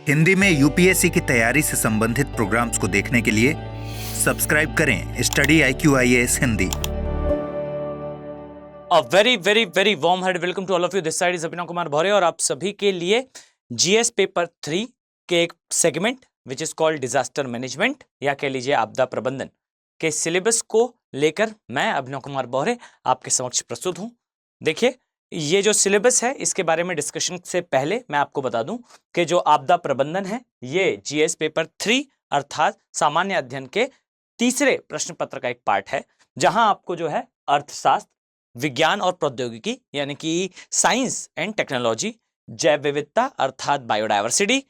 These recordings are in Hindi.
हिंदी में यूपीएससी की तैयारी से संबंधित प्रोग्राम्स को देखने के लिए सब्सक्राइब करें study IQIAS Hindi. A very very very warm hearted welcome to all of you. This side is Abhinav Kumar भौरे और आप सभी के लिए जीएस पेपर 3 के एक segment which is called disaster management या कह लीजिए आपदा प्रबंधन के सिलेबस को लेकर मैं अभिनव कुमार भौरे आपके समक्ष प्रस्तुत हूं। देखिए, ये जो सिलेबस है इसके बारे में डिस्कशन से पहले मैं आपको बता दूं कि जो आपदा प्रबंधन है ये जीएस पेपर 3 अर्थात सामान्य अध्ययन के तीसरे प्रश्न पत्र का एक पार्ट है, जहां आपको जो है अर्थशास्त्र, विज्ञान और प्रौद्योगिकी यानी कि साइंस एंड टेक्नोलॉजी, जैव विविधता अर्थात बायोडायवर्सिटी,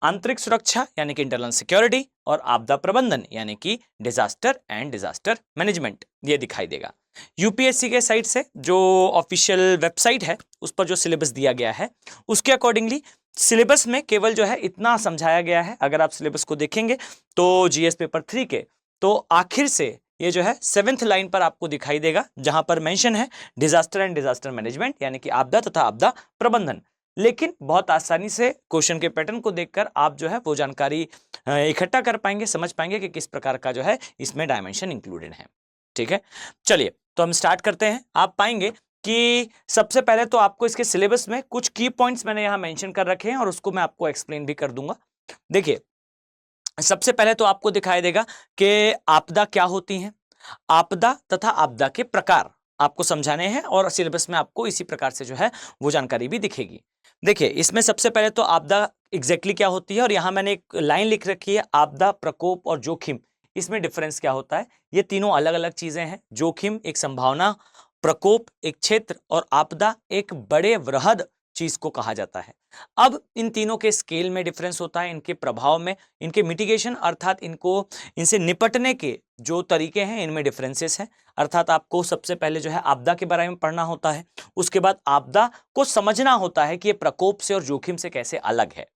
आंतरिक सुरक्षा यानी कि इंटरनल सिक्योरिटी और आपदा प्रबंधन यानी कि डिजास्टर एंड डिजास्टर मैनेजमेंट ये दिखाई देगा। यूपीएससी के साइट से जो ऑफिशियल वेबसाइट है उस पर जो सिलेबस दिया गया है उसके अकॉर्डिंगली सिलेबस में केवल जो है इतना समझाया गया है। अगर आप सिलेबस को देखेंगे तो जीएस पेपर 3 के तो आखिर से ये जो है 7th लाइन पर आपको दिखाई देगा, जहां पर मेंशन है डिजास्टर एंड डिजास्टर मैनेजमेंट यानी कि आपदा तथा आपदा प्रबंधन। लेकिन बहुत आसानी से क्वेश्चन के पैटर्न को देखकर आप जो है वो जानकारी इकट्ठा कर पाएंगे, समझ पाएंगे कि किस प्रकार का जो है इसमें डायमेंशन इंक्लूडेड है। ठीक है, चलिए तो हम स्टार्ट करते हैं। आप पाएंगे कि सबसे पहले तो आपको इसके सिलेबस में कुछ की पॉइंट्स मैंने यहां मेंशन कर रखे हैं और उसको मैं आपको एक्सप्लेन भी कर दूंगा। देखिए, सबसे पहले तो आपको दिखाई देगा कि आपदा क्या होती है, आपदा तथा आपदा के प्रकार आपको समझाने हैं और सिलेबस में आपको इसी प्रकार से जो है वो जानकारी भी दिखेगी। देखिए, इसमें सबसे पहले तो आपदा एग्जैक्टली क्या होती है और यहां मैंने एक लाइन लिख रखी है, आपदा, प्रकोप और जोखिम। इसमें डिफरेंस क्या होता है? ये तीनों अलग अलग चीजें हैं। जोखिम एक संभावना, प्रकोप एक क्षेत्र और आपदा एक बड़े वृहद चीज को कहा जाता है। अब इन तीनों के स्केल में डिफरेंस होता है, इनके प्रभाव में, इनके मिटिगेशन अर्थात इनसे निपटने के जो तरीके हैं इनमें डिफरेंसेस हैं। अर्थात आपको सबसे पहले जो है आपदा के बारे में पढ़ना होता है, उसके बाद आपदा को समझना होता है कि ये प्रकोप से और जोखिम से कैसे अलग है।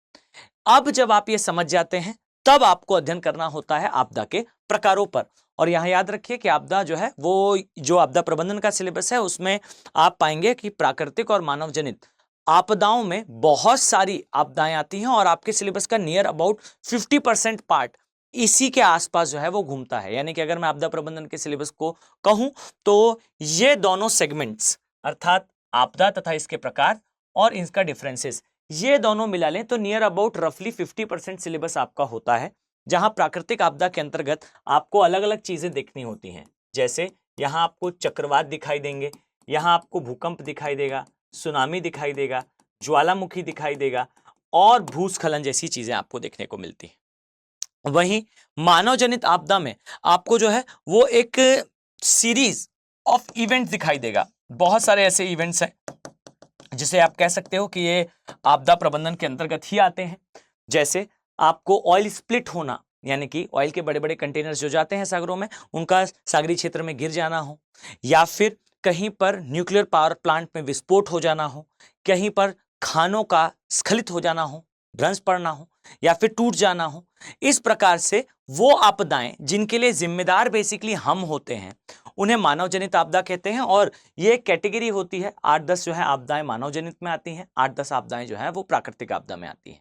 अब जब आप ये समझ जाते हैं तब आपको अध्ययन करना होता है आपदा के प्रकारों पर। और यहां याद रखिए कि आपदा जो है वो जो आपदा प्रबंधन का सिलेबस है उसमें आप पाएंगे कि प्राकृतिक और मानव जनित आपदाओं में बहुत सारी आपदाएं आती हैं और आपके सिलेबस का नियर अबाउट 50% पार्ट इसी के आसपास जो है वो घूमता है। यानी कि अगर मैं आपदा प्रबंधन के सिलेबस को कहूं तो ये दोनों सेगमेंट्स अर्थात आपदा तथा इसके प्रकार और इसका डिफरेंसेस ये दोनों मिला लें तो नियर अबाउट रफली 50% सिलेबस आपका होता है, जहां प्राकृतिक आपदा के अंतर्गत आपको अलग अलग चीजें देखनी होती हैं। जैसे यहां आपको चक्रवात दिखाई देंगे, यहां आपको भूकंप दिखाई देगा, सुनामी दिखाई देगा, ज्वालामुखी दिखाई देगा और भूस्खलन जैसी चीजें आपको देखने को मिलती हैं। वहीं मानव जनित आपदा में आपको जो है वो एक सीरीज ऑफ इवेंट्स दिखाई देगा। बहुत सारे ऐसे इवेंट्स हैं जिसे आप कह सकते हो कि ये आपदा प्रबंधन के अंतर्गत ही आते हैं। जैसे आपको ऑयल स्प्लिट होना, यानी कि ऑयल के बड़े बड़े कंटेनर्स जो जाते हैं सागरों में उनका सागरीय क्षेत्र में गिर जाना हो, या फिर कहीं पर न्यूक्लियर पावर प्लांट में विस्फोट हो जाना हो, कहीं पर खानों का स्खलित हो जाना हो, ध्वंस पड़ना हो या फिर टूट जाना हो। इस प्रकार से वो आपदाएं जिनके लिए जिम्मेदार बेसिकली हम होते हैं उन्हें मानव जनित आपदा कहते हैं। और ये कैटेगरी होती है 8-10 जो है आपदाएं मानव जनित में आती हैं, 8-10 आपदाएं जो है वो प्राकृतिक आपदा में आती हैं।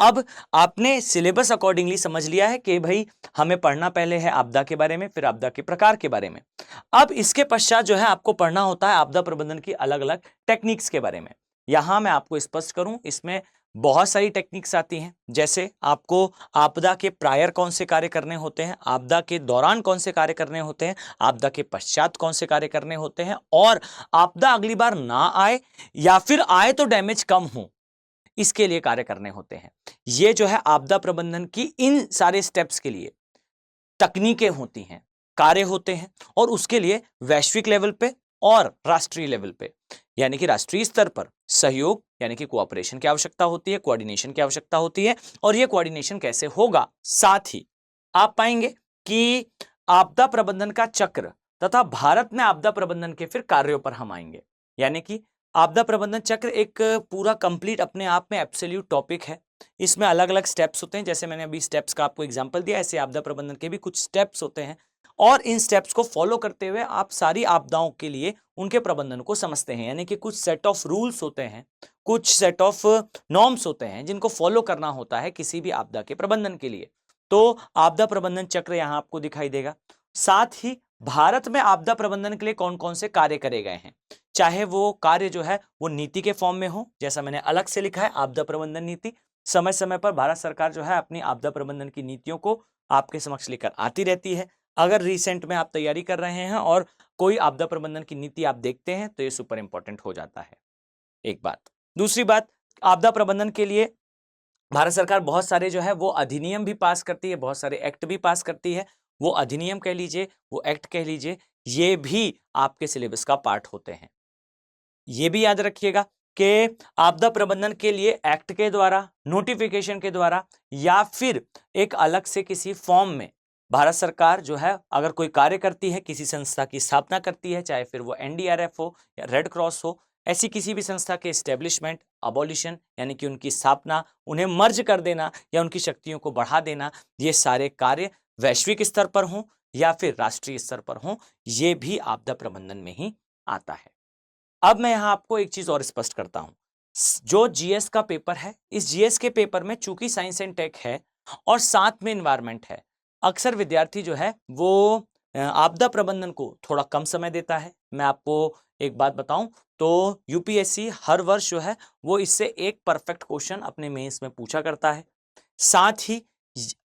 अब आपने सिलेबस अकॉर्डिंगली समझ लिया है कि भाई हमें पढ़ना पहले है आपदा के बारे में, फिर आपदा के प्रकार के बारे में। अब इसके पश्चात जो है आपको पढ़ना होता है आपदा प्रबंधन की अलग अलग टेक्निक्स के बारे में। यहां मैं आपको स्पष्ट करूं, इसमें बहुत सारी टेक्निक्स आती हैं। जैसे आपको आपदा के प्रायर कौन से कार्य करने होते हैं, आपदा के दौरान कौन से कार्य करने होते हैं, आपदा के पश्चात कौन से कार्य करने होते हैं, और आपदा अगली बार ना आए या फिर आए तो डैमेज कम हो इसके लिए कार्य करने होते हैं। ये जो है आपदा प्रबंधन की इन सारे स्टेप्स के लिए तकनीकें होती हैं, कार्य होते हैं और उसके लिए वैश्विक लेवल पे और राष्ट्रीय लेवल पे यानी कि राष्ट्रीय स्तर पर सहयोग यानी कि कोऑपरेशन की आवश्यकता होती है, कोऑर्डिनेशन की आवश्यकता होती है। और ये कोऑर्डिनेशन कैसे होगा, साथ ही आप पाएंगे कि आपदा प्रबंधन का चक्र तथा भारत में आपदा प्रबंधन के फिर कार्यों पर हम आएंगे। यानी कि आपदा प्रबंधन चक्र एक पूरा कंप्लीट अपने आप में एब्सोल्यूट टॉपिक है इसमें अलग अलग स्टेप्स होते हैं, जैसे मैंने अभी स्टेप्स का आपको एग्जांपल दिया, ऐसे आपदा प्रबंधन के भी कुछ स्टेप्स होते हैं और इन स्टेप्स को फॉलो करते हुए आप सारी आपदाओं के लिए उनके प्रबंधन को समझते हैं। यानी कि कुछ सेट ऑफ रूल्स होते हैं, कुछ सेट ऑफ नॉर्म्स होते हैं जिनको फॉलो करना होता है किसी भी आपदा के प्रबंधन के लिए। तो आपदा प्रबंधन चक्र यहां आपको दिखाई देगा। साथ ही भारत में आपदा प्रबंधन के लिए कौन कौन से कार्य करे गए हैं, चाहे वो कार्य जो है वो नीति के फॉर्म में हो, जैसा मैंने अलग से लिखा है आपदा प्रबंधन नीति। समय समय पर भारत सरकार जो है अपनी आपदा प्रबंधन की नीतियों को आपके समक्ष लेकर आती रहती है। अगर रिसेंट में आप तैयारी कर रहे हैं और कोई आपदा प्रबंधन की नीति आप देखते हैं तो ये सुपर इंपॉर्टेंट हो जाता है, एक बात। दूसरी बात, आपदा प्रबंधन के लिए भारत सरकार बहुत सारे जो है वो अधिनियम भी पास करती है, बहुत सारे एक्ट भी पास करती है। वो अधिनियम कह लीजिए, वो एक्ट कह लीजिए, ये भी आपके सिलेबस का पार्ट होते हैं। ये भी याद रखिएगा कि आपदा प्रबंधन के लिए एक्ट के द्वारा, नोटिफिकेशन के द्वारा या फिर एक अलग से किसी फॉर्म में भारत सरकार जो है अगर कोई कार्य करती है, किसी संस्था की स्थापना करती है, चाहे फिर वो एनडीआरएफ हो या रेड क्रॉस हो, ऐसी किसी भी संस्था के एस्टेब्लिशमेंट, अबॉलिशन यानी कि उनकी स्थापना, उन्हें मर्ज कर देना या उनकी शक्तियों को बढ़ा देना, ये सारे कार्य वैश्विक स्तर पर हों या फिर राष्ट्रीय स्तर पर हों, ये भी आपदा प्रबंधन में ही आता है। अब मैं यहां आपको एक चीज और स्पष्ट करता हूं, जो जीएस का पेपर है, इस जीएस के पेपर में चूंकि साइंस एंड टेक है और साथ में इन्वायरमेंट है, अक्सर विद्यार्थी जो है वो आपदा प्रबंधन को थोड़ा कम समय देता है। मैं आपको एक बात बताऊं तो यूपीएससी हर वर्ष जो है वो इससे एक परफेक्ट क्वेश्चन अपने मेंस में पूछा करता है। साथ ही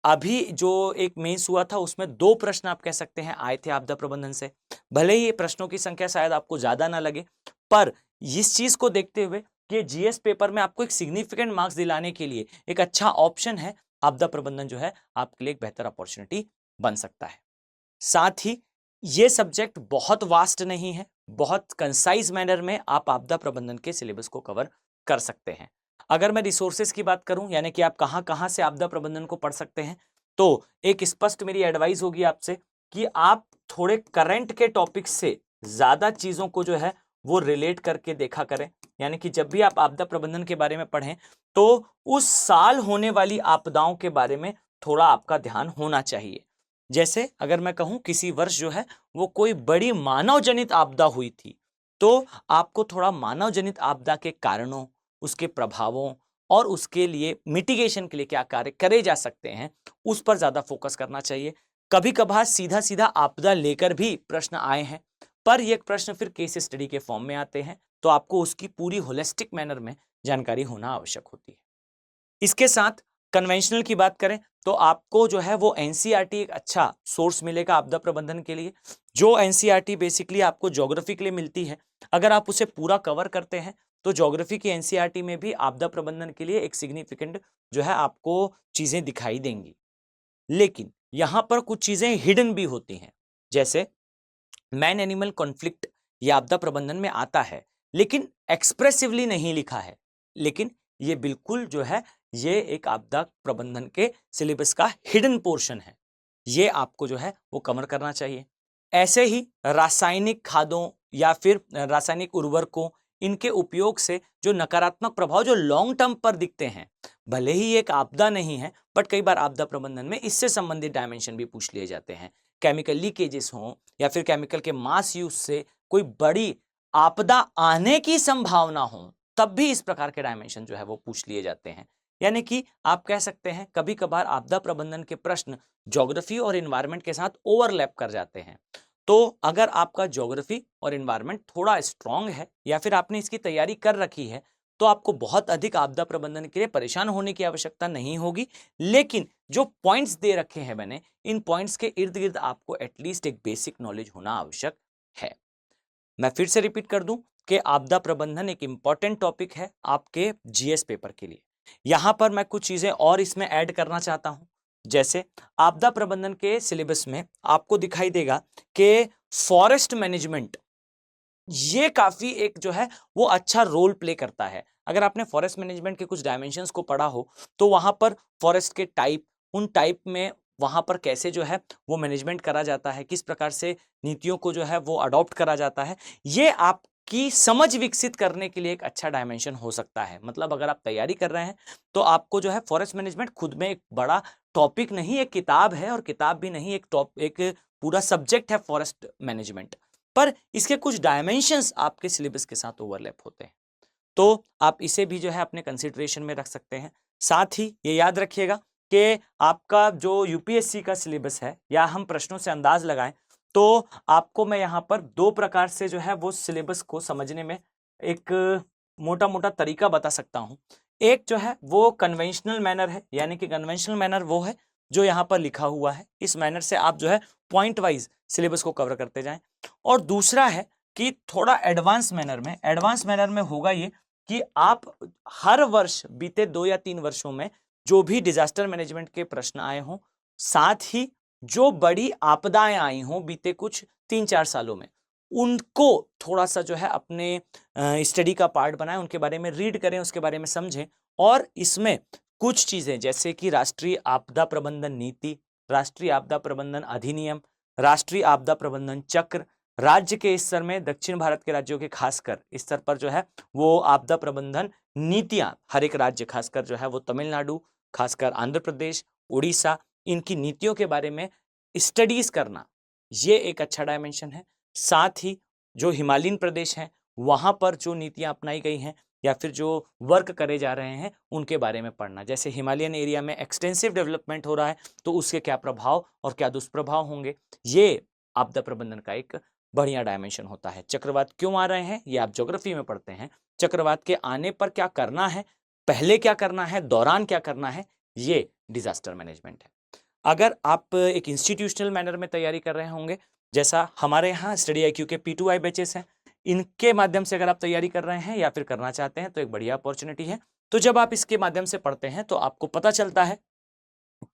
अभी जो एक मेंस हुआ था उसमें 2 प्रश्न आप कह सकते हैं आए थे आपदा प्रबंधन से। भले ही ये प्रश्नों की संख्या शायद आपको ज्यादा ना लगे, पर इस चीज को देखते हुए कि जीएस पेपर में आपको एक सिग्निफिकेंट मार्क्स दिलाने के लिए एक अच्छा ऑप्शन है, आपदा प्रबंधन जो है आपके लिए एक बेहतर अपॉर्चुनिटी बन सकता है। साथ ही ये सब्जेक्ट बहुत वास्ट नहीं है, बहुत कंसाइज मैनर में आप आपदा प्रबंधन के सिलेबस को कवर कर सकते हैं। अगर मैं रिसोर्सेज की बात करूं, यानी कि आप कहां कहां से आपदा प्रबंधन को पढ़ सकते हैं, तो एक स्पष्ट मेरी एडवाइस होगी आपसे कि आप थोड़े करंट के टॉपिक से ज्यादा चीजों को जो है वो रिलेट करके देखा करें। यानी कि जब भी आप आपदा प्रबंधन के बारे में पढ़ें तो उस साल होने वाली आपदाओं के बारे में थोड़ा आपका ध्यान होना चाहिए। जैसे अगर मैं कहूं किसी वर्ष जो है वो कोई बड़ी मानव जनित आपदा हुई थी, तो आपको थोड़ा मानव जनित आपदा के कारणों, उसके प्रभावों और उसके लिए मिटिगेशन के लिए क्या कार्य करे जा सकते हैं, उस पर ज्यादा फोकस करना चाहिए। कभी कभार सीधा सीधा आपदा लेकर भी प्रश्न आए हैं, पर ये प्रश्न फिर केस स्टडी के फॉर्म में आते हैं, तो आपको उसकी पूरी होलिस्टिक मैनर में जानकारी होना आवश्यक होती है। इसके साथ कन्वेंशनल की बात करें तो आपको जो है वो एनसीईआरटी एक अच्छा सोर्स मिलेगा आपदा प्रबंधन के लिए। जो एनसीईआरटी बेसिकली आपको ज्योग्राफी के लिए मिलती है, अगर आप उसे पूरा कवर करते हैं तो ज्योग्राफी की एनसीईआरटी में भी आपदा प्रबंधन के लिए एक सिग्निफिकेंट जो है आपको चीजें दिखाई देंगी। लेकिन यहां पर कुछ चीजें हिडन भी होती हैं, जैसे मैन एनिमल कॉन्फ्लिक्ट ये आपदा प्रबंधन में आता है लेकिन एक्सप्रेसिवली नहीं लिखा है, लेकिन ये बिल्कुल जो है ये एक आपदा प्रबंधन के सिलेबस का हिडन पोर्शन है, ये आपको जो है वो कवर करना चाहिए। ऐसे ही रासायनिक खादों या फिर रासायनिक उर्वरकों, इनके उपयोग से जो नकारात्मक प्रभाव जो लॉन्ग टर्म पर दिखते हैं, भले ही एक आपदा नहीं है बट कई बार आपदा प्रबंधन में इससे संबंधित डायमेंशन भी पूछ लिए जाते हैं। केमिकल लीकेजेस हों या फिर केमिकल के मास यूज से कोई बड़ी आपदा आने की संभावना हो, तब भी इस प्रकार के डायमेंशन जो है वो पूछ लिए जाते हैं। यानी कि आप कह सकते हैं कभी कभार आपदा प्रबंधन के प्रश्न ज्योग्राफी और एनवायरनमेंट के साथ ओवरलैप कर जाते हैं। तो अगर आपका ज्योग्राफी और एनवायरनमेंट थोड़ा स्ट्रांग है या फिर आपने इसकी तैयारी कर रखी है, तो आपको बहुत अधिक आपदा प्रबंधन के लिए परेशान होने की आवश्यकता नहीं होगी। लेकिन जो पॉइंट्स दे रखे हैं मैंने, इन पॉइंट्स के इर्द गिर्द आपको एटलीस्ट एक बेसिक नॉलेज होना आवश्यक है। मैं फिर से रिपीट कर दूं कि आपदा प्रबंधन एक इंपॉर्टेंट टॉपिक है आपके जीएस पेपर के लिए। यहां पर मैं कुछ चीजें और इसमें ऐड करना चाहता हूं, जैसे आपदा प्रबंधन के सिलेबस में आपको दिखाई देगा कि फॉरेस्ट मैनेजमेंट ये काफी एक जो है वो अच्छा रोल प्ले करता है। अगर आपने फॉरेस्ट मैनेजमेंट के कुछ डायमेंशंस को पढ़ा हो तो वहां पर फॉरेस्ट के टाइप, उन टाइप में वहां पर कैसे जो है वो मैनेजमेंट करा जाता है, किस प्रकार से नीतियों को जो है वो अडॉप्ट करा जाता है, ये आप की समझ विकसित करने के लिए एक अच्छा डायमेंशन हो सकता है। मतलब अगर आप तैयारी कर रहे हैं तो आपको जो है फॉरेस्ट मैनेजमेंट खुद में एक बड़ा टॉपिक नहीं, एक किताब है, और किताब भी नहीं, एक पूरा सब्जेक्ट है फॉरेस्ट मैनेजमेंट, पर इसके कुछ डायमेंशंस आपके सिलेबस के साथ ओवरलैप होते हैं, तो आप इसे भी जो है अपने कंसिडरेशन में रख सकते हैं। साथ ही ये याद रखिएगा कि आपका जो यूपीएससी का सिलेबस है, या हम प्रश्नों से अंदाज लगाएं, तो आपको मैं यहाँ पर दो प्रकार से जो है वो सिलेबस को समझने में एक मोटा मोटा तरीका बता सकता हूँ। एक जो है वो कन्वेंशनल मैनर है, यानी कि कन्वेंशनल मैनर वो है जो यहाँ पर लिखा हुआ है, इस मैनर से आप जो है पॉइंट वाइज सिलेबस को कवर करते जाएं। और दूसरा है कि थोड़ा एडवांस मैनर में होगा ये कि आप हर वर्ष बीते 2 या 3 वर्षों में जो भी डिजास्टर मैनेजमेंट के प्रश्न आए हों, साथ ही जो बड़ी आपदाएं आई हों बीते कुछ 3-4 सालों में, उनको थोड़ा सा जो है अपने स्टडी का पार्ट बनाएं, उनके बारे में रीड करें, उसके बारे में समझें। और इसमें कुछ चीजें जैसे कि राष्ट्रीय आपदा प्रबंधन नीति, राष्ट्रीय आपदा प्रबंधन अधिनियम, राष्ट्रीय आपदा प्रबंधन चक्र, राज्य के स्तर में दक्षिण भारत के राज्यों के खासकर स्तर पर जो है वो आपदा प्रबंधन नीतियां, हर एक राज्य खासकर जो है वो तमिलनाडु, खासकर आंध्र प्रदेश, उड़ीसा, इनकी नीतियों के बारे में स्टडीज करना, ये एक अच्छा डायमेंशन है। साथ ही जो हिमालयन प्रदेश हैं वहां पर जो नीतियां अपनाई गई हैं या फिर जो वर्क करे जा रहे हैं उनके बारे में पढ़ना, जैसे हिमालयन एरिया में एक्सटेंसिव डेवलपमेंट हो रहा है तो उसके क्या प्रभाव और क्या दुष्प्रभाव होंगे, ये आपदा प्रबंधन का एक बढ़िया डायमेंशन होता है। चक्रवात क्यों आ रहे हैं ये आप ज्योग्राफी में पढ़ते हैं, चक्रवात के आने पर क्या करना है, पहले क्या करना है, दौरान क्या करना है, ये डिजास्टर मैनेजमेंट है। अगर आप एक इंस्टीट्यूशनल मैनर में तैयारी कर रहे होंगे, जैसा हमारे यहाँ स्टडी IQ के P2I बैचेस हैं, इनके माध्यम से अगर आप तैयारी कर रहे हैं या फिर करना चाहते हैं तो एक बढ़िया अपॉर्चुनिटी है। तो जब आप इसके माध्यम से पढ़ते हैं तो आपको पता चलता है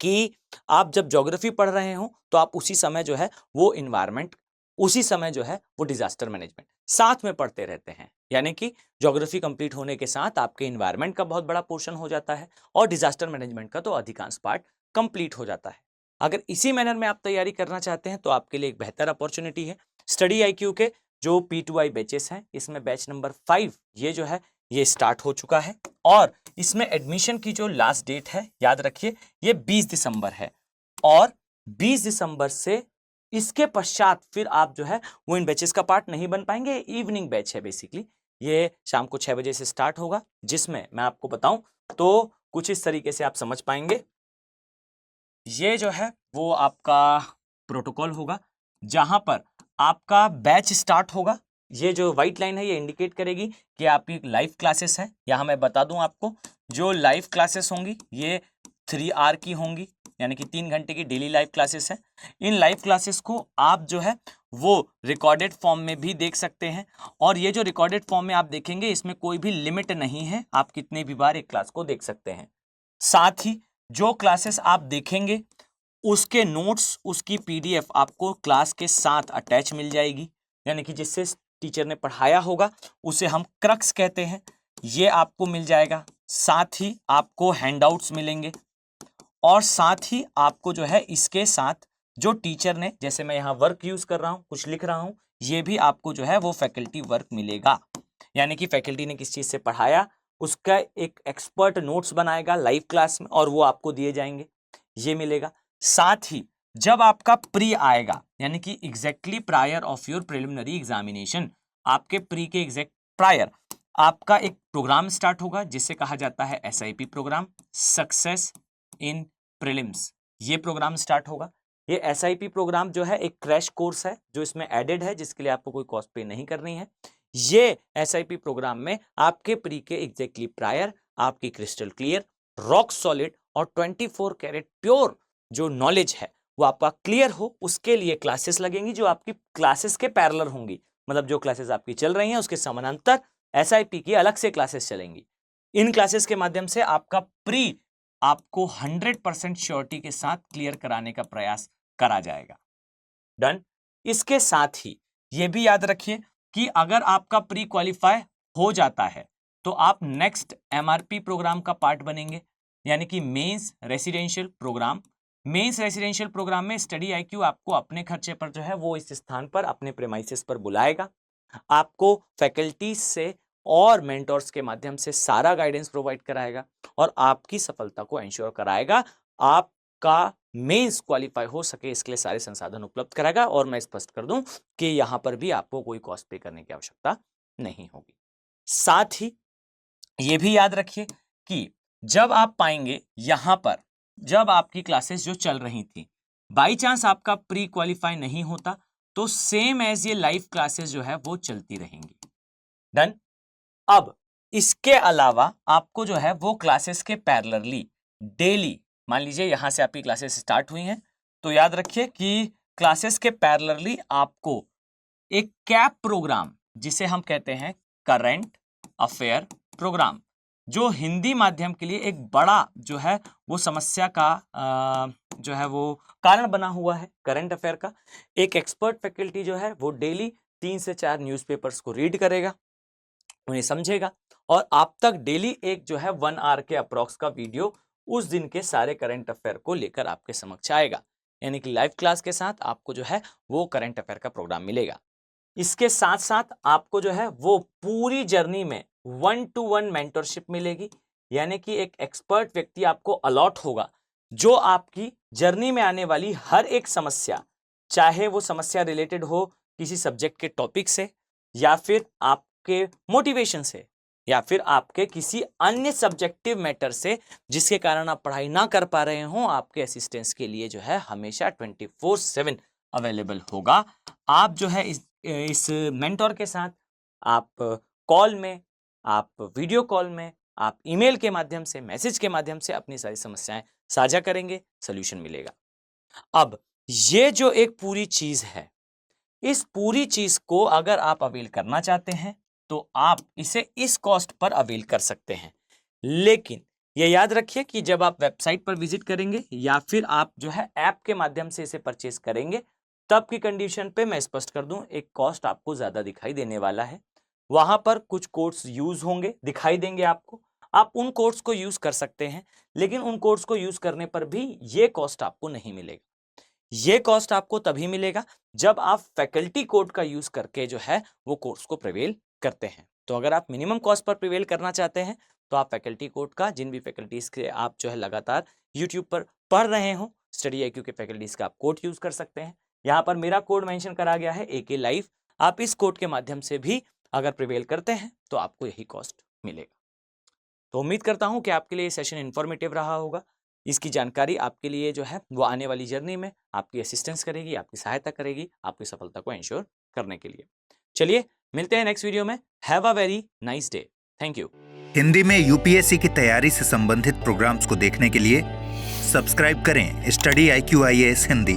कि आप जब ज्योग्राफी पढ़ रहे हो तो आप उसी समय जो है वो इन्वायरमेंट, उसी समय जो है वो डिजास्टर मैनेजमेंट साथ में पढ़ते रहते हैं, यानी कि ज्योग्राफी कंप्लीट होने के साथ आपके इन्वायरमेंट का बहुत बड़ा पोर्शन हो जाता है और डिजास्टर मैनेजमेंट का तो अधिकांश पार्ट कंप्लीट हो जाता है। अगर इसी मैनर में आप तैयारी करना चाहते हैं तो आपके लिए एक बेहतर अपॉर्चुनिटी है स्टडी IQ के जो P2I बैचेस हैं, इसमें बैच नंबर 5 ये जो है ये स्टार्ट हो चुका है और इसमें एडमिशन की जो लास्ट डेट है याद रखिए ये 20 दिसंबर है, और 20 दिसंबर से इसके पश्चात फिर आप जो है वो इन बैचेस का पार्ट नहीं बन पाएंगे। इवनिंग बैच है बेसिकली, ये शाम को 6 बजे से स्टार्ट होगा, जिसमें मैं आपको बताऊं तो कुछ इस तरीके से आप समझ पाएंगे। ये जो है वो आपका प्रोटोकॉल होगा जहां पर आपका बैच स्टार्ट होगा। ये जो व्हाइट लाइन है ये इंडिकेट करेगी कि आपकी लाइव क्लासेस है। यहाँ मैं बता दूं आपको, जो लाइव क्लासेस होंगी ये 3 आवर की होंगी, यानी कि 3 घंटे की डेली लाइव क्लासेस है। इन लाइव क्लासेस को आप जो है वो रिकॉर्डेड फॉर्म में भी देख सकते हैं, और ये जो रिकॉर्डेड फॉर्म में आप देखेंगे इसमें कोई भी लिमिट नहीं है, आप कितने भी बार एक क्लास को देख सकते हैं। साथ ही जो क्लासेस आप देखेंगे उसके नोट्स, उसकी PDF आपको क्लास के साथ अटैच मिल जाएगी, यानी कि जिससे टीचर ने पढ़ाया होगा उसे हम क्रक्स कहते हैं, ये आपको मिल जाएगा। साथ ही आपको हैंडआउट्स मिलेंगे, और साथ ही आपको जो है इसके साथ जो टीचर ने, जैसे मैं यहाँ वर्क यूज कर रहा हूँ, कुछ लिख रहा हूँ, ये भी आपको जो है वो फैकल्टी वर्क मिलेगा, यानी कि फैकल्टी ने किस चीज से पढ़ाया उसका एक एक्सपर्ट नोट्स बनाएगा लाइव क्लास में और वो आपको दिए जाएंगे, ये मिलेगा। साथ ही जब आपका प्री आएगा, यानी कि exactly prior of your preliminary examination, आपके प्री के एग्जैक्ट प्रायर आपका एक प्रोग्राम स्टार्ट होगा जिसे कहा जाता है SIP program, success in prelims. ये प्रोग्राम स्टार्ट होगा। ये SIP प्रोग्राम जो है एक क्रैश कोर्स है जो इसमें एडेड है, जिसके लिए आपको कोई कॉस्ट पे नहीं करनी है। ये SIP प्रोग्राम में आपके प्री के एग्जैक्टली प्रायर आपकी क्रिस्टल क्लियर, रॉक सॉलिड और 24 कैरेट प्योर जो नॉलेज है वो आपका क्लियर हो, उसके लिए क्लासेस लगेंगी जो आपकी क्लासेस के पैरेलल होंगी, मतलब जो क्लासेस आपकी चल रही हैं उसके समानांतर SIP की अलग से क्लासेस चलेंगी। इन क्लासेस के माध्यम से आपका प्री आपको 100% श्योरिटी के साथ क्लियर कराने का प्रयास करा जाएगा। डन। इसके साथ ही यह भी याद रखिए कि अगर आपका प्री क्वालिफाई हो जाता है तो आप नेक्स्ट MRP प्रोग्राम का पार्ट बनेंगे, यानी कि mains residential program. Mains residential program में स्टडी IQ आपको अपने खर्चे पर जो है वो इस स्थान पर अपने प्रेमाइसेस पर बुलाएगा। आपको फैकल्टीज से और मेंटोर्स के माध्यम से सारा गाइडेंस प्रोवाइड कराएगा और आपकी सफलता को इंश्योर कराएगा। आपका मेंस क्वालिफाई हो सके इसके लिए सारे संसाधन उपलब्ध कराएगा। और मैं स्पष्ट कर दूं कि यहां पर भी आपको कोई कॉस्ट पे करने की आवश्यकता नहीं होगी। साथ ही ये भी याद रखिए कि जब आप पाएंगे यहां पर, जब आपकी क्लासेस जो चल रही थी, बाई चांस आपका प्री क्वालिफाई नहीं होता तो सेम एज ये लाइव क्लासेस जो है वो चलती रहेंगी। डन। अब इसके अलावा आपको जो है वो क्लासेस के पैरेलली डेली, मान लीजिए यहां से आपकी क्लासेस स्टार्ट हुई हैं तो याद रखिए कि क्लासेस के पैरेलली आपको एक कैप प्रोग्राम, जिसे हम कहते हैं करंट अफेयर प्रोग्राम, जो हिंदी माध्यम के लिए एक बड़ा जो है वो समस्या का जो है वो कारण बना हुआ है करंट अफेयर का। एक एक्सपर्ट फैकल्टी जो है वो डेली 3 से 4 न्यूज़पेपर्स को रीड करेगा, उन्हें समझेगा और आप तक डेली एक जो है 1 आवर के अप्रॉक्स का वीडियो उस दिन के सारे करंट अफेयर को लेकर आपके समक्ष आएगा। यानी कि लाइव क्लास के साथ आपको जो है वो करंट अफेयर का प्रोग्राम मिलेगा। इसके साथ साथ आपको जो है वो पूरी जर्नी में 1-to-1 मेंटरशिप मिलेगी। यानी कि एक एक्सपर्ट व्यक्ति आपको अलॉट होगा जो आपकी जर्नी में आने वाली हर एक समस्या, चाहे वो समस्या रिलेटेड हो किसी सब्जेक्ट के टॉपिक से या फिर आपके मोटिवेशन से या फिर आपके किसी अन्य सब्जेक्टिव मैटर से जिसके कारण आप पढ़ाई ना कर पा रहे हो, आपके असिस्टेंस के लिए जो है हमेशा 24/7 अवेलेबल होगा। आप जो है इस मेंटोर के साथ आप कॉल में, आप वीडियो कॉल में, आप ईमेल के माध्यम से, मैसेज के माध्यम से अपनी सारी समस्याएं साझा करेंगे, सॉल्यूशन मिलेगा। अब ये जो एक पूरी चीज है, इस पूरी चीज को अगर आप अवेल करना चाहते हैं तो आप इसे इस कॉस्ट पर अवेल कर सकते हैं। लेकिन ये याद रखिए कि जब आप वेबसाइट पर विजिट करेंगे या फिर आप जो है ऐप के माध्यम से इसे परचेस करेंगे, तब की कंडीशन पे मैं स्पष्ट कर दूं, एक कॉस्ट आपको ज्यादा दिखाई देने वाला है। वहां पर कुछ कोड्स यूज होंगे, दिखाई देंगे आपको, आप उन कोड्स को यूज कर सकते हैं, लेकिन उन कोड्स को यूज करने पर भी ये कॉस्ट आपको नहीं मिलेगा। ये कॉस्ट आपको तभी मिलेगा जब आप फैकल्टी कोड का यूज करके जो है वो कोर्स को प्रिवेल करते हैं। तो अगर आप मिनिमम कॉस्ट पर प्रिवेल करना चाहते हैं तो आप फैकल्टी कोड का, जिन भी फैकल्टीज के आप जो है लगातार यूट्यूब पर पढ़ रहे हो, स्टडी IQ के फैकल्टीज का आप कोड यूज कर सकते हैं। यहाँ पर मेरा कोड मेंशन करा गया है AK लाइव। आप इस कोड के माध्यम से भी अगर प्रिवेल करते हैं तो आपको यही कॉस्ट मिलेगा। तो उम्मीद करता हूं कि आपके लिए ये सेशन इन्फॉर्मेटिव रहा होगा। इसकी जानकारी आपके लिए जो है वो आने वाली जर्नी में आपकी असिस्टेंस करेगी, आपकी सहायता करेगी, आपकी सफलता को इंश्योर करने के लिए। चलिए मिलते हैं नेक्स्ट वीडियो में। Have a very nice day. Thank you. Hindi में UPSC की तैयारी से संबंधित प्रोग्राम्स को देखने के लिए सब्सक्राइब करें स्टडी IQ IAS हिंदी।